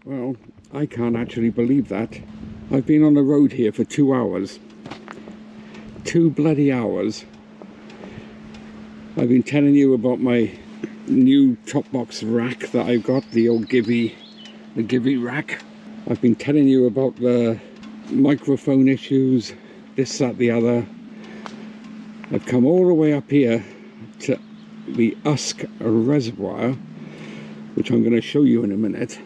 Well, I can't actually believe that. I've been on the road here for 2 hours. 2 bloody hours. I've been telling you about my new top box rack that I've got, the old the Gibby rack. I've been telling you about the microphone issues, this, that, the other. I've come all the way up here to the Usk Reservoir, which I'm going to show you in a minute.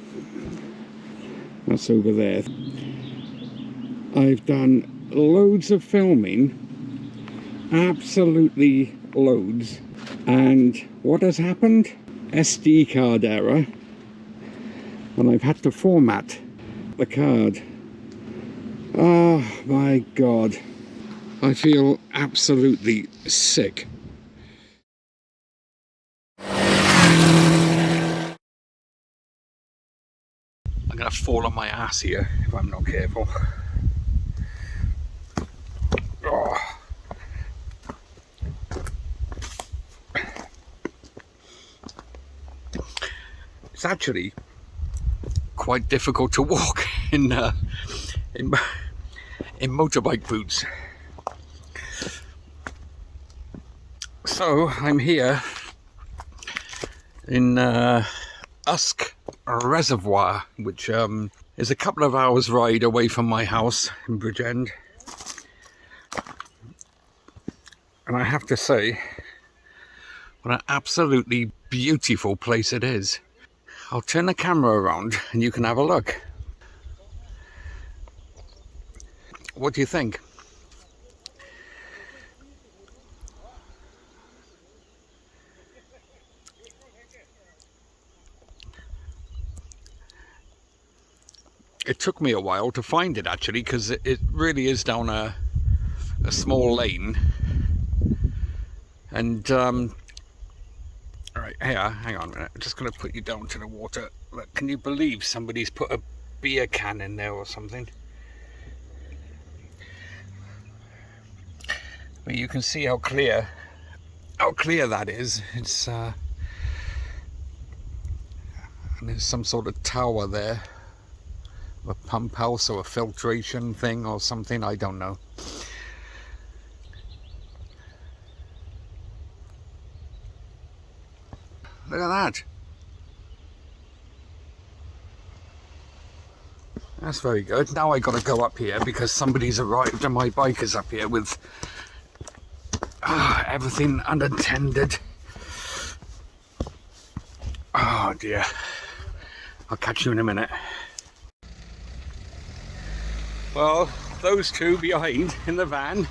That's over there. I've done loads of filming, absolutely loads, and what has happened? SD card error, and I've had to format the card. Oh my god, I feel absolutely sick. I'm gonna fall on my ass here if I'm not careful. Oh. It's actually quite difficult to walk in motorbike boots. So I'm here in Usk Reservoir, which is a couple of hours ride away from my house in Bridgend. And I have to say, what an absolutely beautiful place it is. I'll turn the camera around and you can have a look. What do you think? It took me a while to find it actually, because it really is down a small lane. And alright, here, hang on a minute, I'm just going to put you down to the water. Look, can you believe somebody's put a beer can in there or something? But you can see how clear that is. It's and there's some sort of tower there, a pump house or a filtration thing or something, I don't know. Look at that. That's very good. Now I got to go up here because somebody's arrived and my bike is up here with everything unattended. Oh dear. I'll catch you in a minute. Well, those two behind in the van,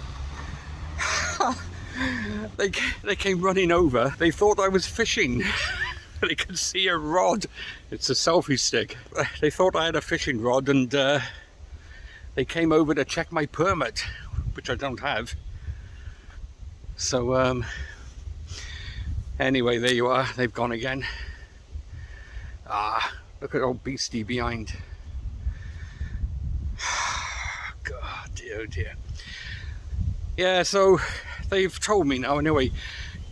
they came running over. They thought I was fishing. They could see a rod. It's a selfie stick. They thought I had a fishing rod, and they came over to check my permit, which I don't have. So anyway, there you are. They've gone again. Look at old beastie behind. God, dear, oh dear. Yeah, so they've told me now anyway,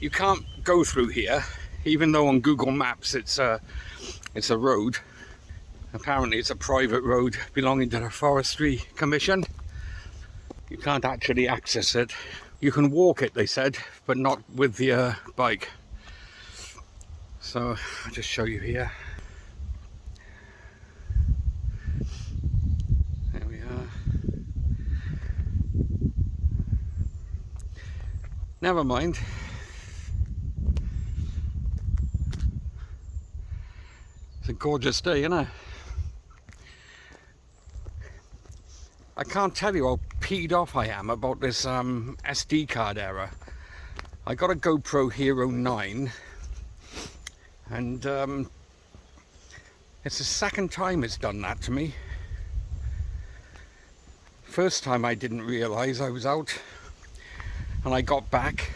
you can't go through here, even though on Google Maps it's a road. Apparently it's a private road belonging to the Forestry Commission. You can't actually access it. You can walk it, they said, but not with the bike. So I'll just show you here. There we are. Never mind. It's a gorgeous day, isn't it? I can't tell you how peed off I am about this SD card error. I got a GoPro Hero 9, and it's the second time it's done that to me. First time I didn't realise I was out, and I got back,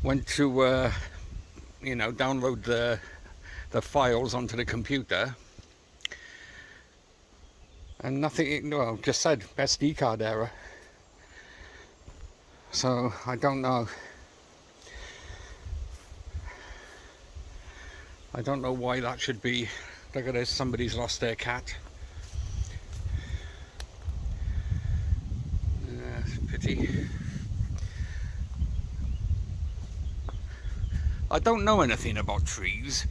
went to download the files onto the computer, and nothing, well, just said SD card error. So I don't know. I don't know why that should be Look at this, somebody's lost their cat. Pity. I don't know anything about trees,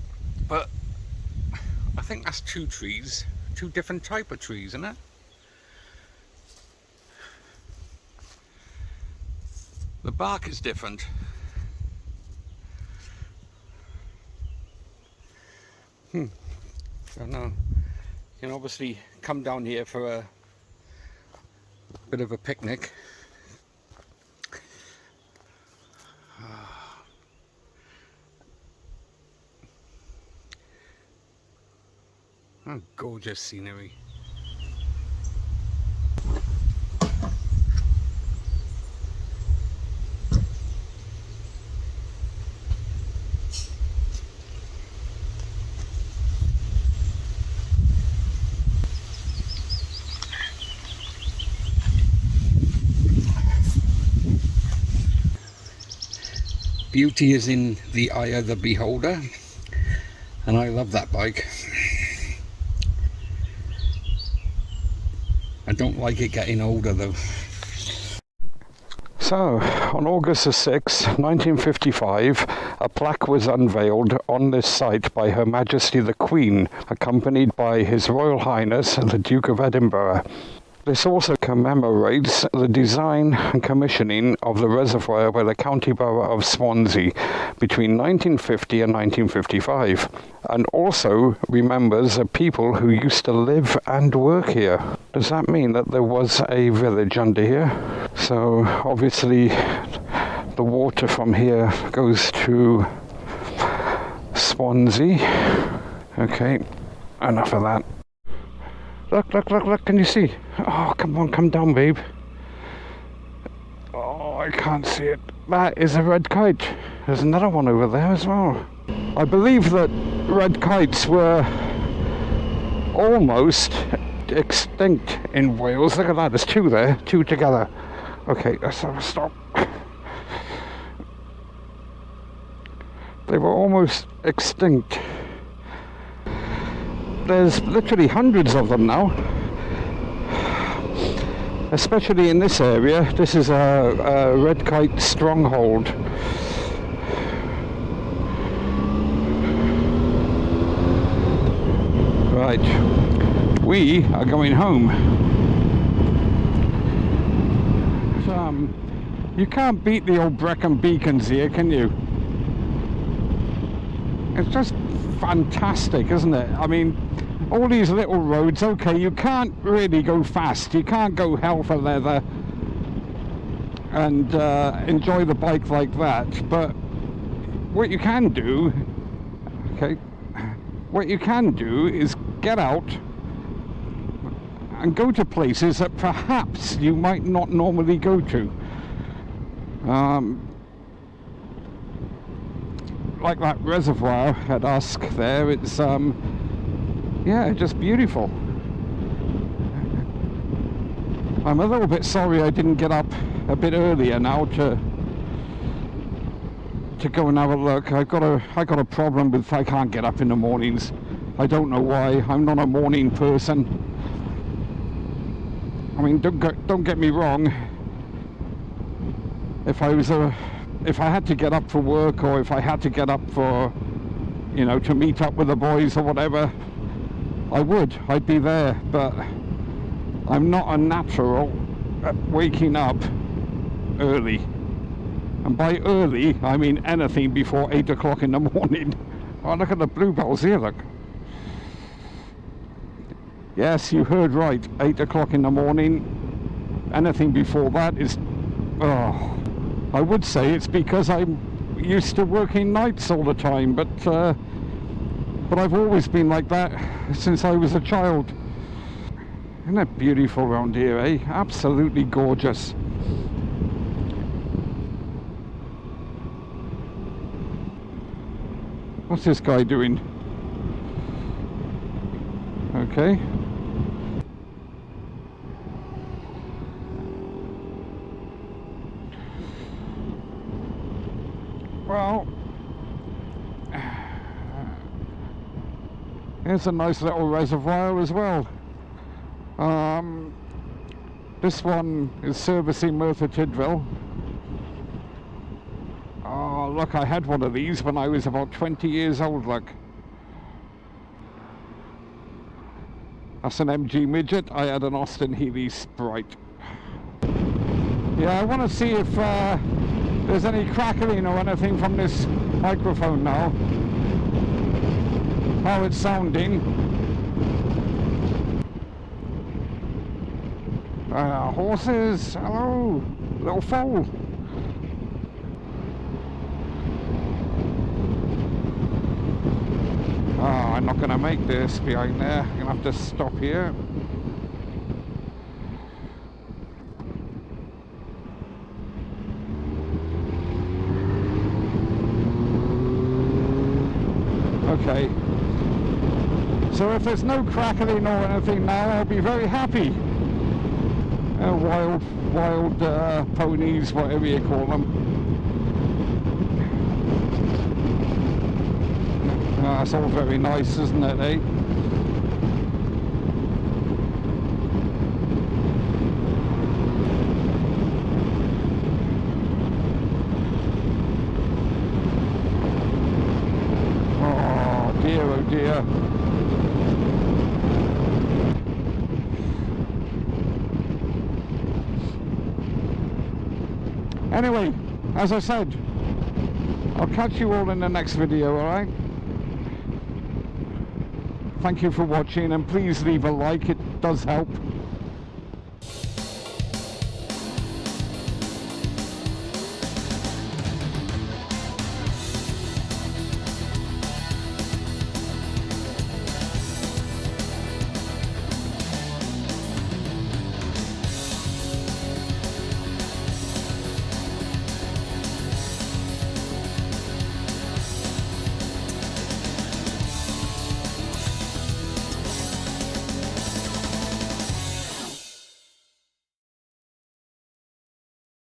but I think that's two trees, two different type of trees, isn't it? The bark is different. I don't know. You can obviously come down here for a bit of a picnic. Oh, gorgeous scenery. Beauty is in the eye of the beholder, and I love that bike. I don't like it getting older though. So, on August the 6th, 1955, a plaque was unveiled on this site by Her Majesty the Queen, accompanied by His Royal Highness the Duke of Edinburgh. This also commemorates the design and commissioning of the reservoir by the County Borough of Swansea between 1950 and 1955, and also remembers the people who used to live and work here. Does that mean that there was a village under here? So obviously the water from here goes to Swansea. Okay, enough of that. Look, look, look, look, can you see? Oh, come on, come down, babe. Oh, I can't see it. That is a red kite. There's another one over there as well. I believe that red kites were almost extinct in Wales. Look at that, there's two there, two together. Okay, let's have a stop. They were almost extinct. There's literally hundreds of them now, especially in this area. This is a red kite stronghold. Right, we are going home. You can't beat the old Brecon Beacons here, can you? It's just fantastic, isn't it? I mean, all these little roads, okay, you can't really go fast, you can't go hell for leather and enjoy the bike like that, but what you can do, okay, what you can do is get out and go to places that perhaps you might not normally go to. Like that reservoir at Usk there, it's yeah, just beautiful. I'm a little bit sorry I didn't get up a bit earlier now to go and have a look. I got a problem with I can't get up in the mornings. I don't know why. I'm not a morning person. I mean, don't get me wrong. If I had to get up for work, or if I had to get up for, you know, to meet up with the boys or whatever, I'd be there, but I'm not a natural at waking up early. And by early, I mean anything before 8 o'clock in the morning. Oh, look at the bluebells here, look. Yes, you heard right, 8 o'clock in the morning. Anything before that is, oh, I would say it's because I'm used to working nights all the time, but I've always been like that since I was a child. Isn't it beautiful around here, eh? Absolutely gorgeous. What's this guy doing? Okay. Well, Here's a nice little reservoir as well. This one is servicing Merthyr Tydfil. Oh look, I had one of these when I was about 20 years old, look. That's an MG Midget. I had an Austin Healey Sprite. Yeah, I want to see if there's any crackling or anything from this microphone now. How it's sounding. Horses, hello, little foal. Oh, I'm not going to make this behind there. I'm going to have to stop here. Okay. So if there's no crackling or anything now, I'll be very happy. Wild ponies, whatever you call them. That's all very nice, isn't it, eh? Oh dear, oh dear. Anyway, as I said, I'll catch you all in the next video, alright? Thank you for watching, and please leave a like, it does help.